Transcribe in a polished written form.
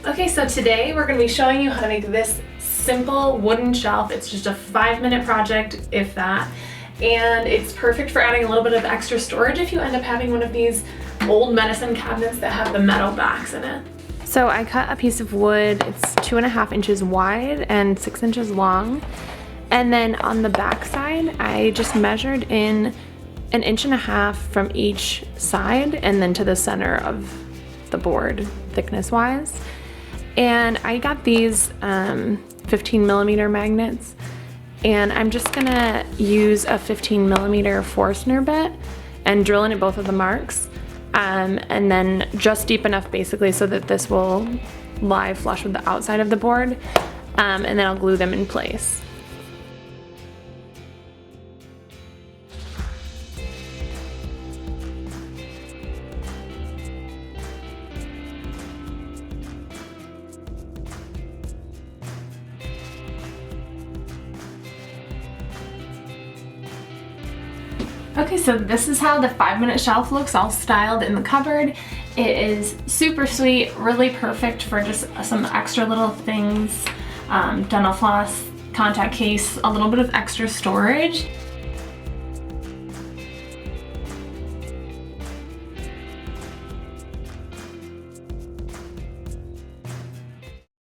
Okay, so today we're going to be showing you how to make this simple wooden shelf. It's just a 5-minute project, if that, and it's perfect for adding a little bit of extra storage if you end up having one of these old medicine cabinets that have the metal backs in it. So I cut a piece of wood, it's 2.5 inches wide and 6 inches long, and then on the back side I just measured in 1.5 inches from each side and then to the center of the board thickness wise. And I got these 15mm magnets, and I'm just gonna use a 15mm Forstner bit and drill in at both of the marks, and then just deep enough basically so that this will lie flush with the outside of the board, and then I'll glue them in place. Okay, so this is how the 5-minute shelf looks, all styled in the cupboard. It is super sweet, really perfect for just some extra little things, dental floss, contact case, a little bit of extra storage.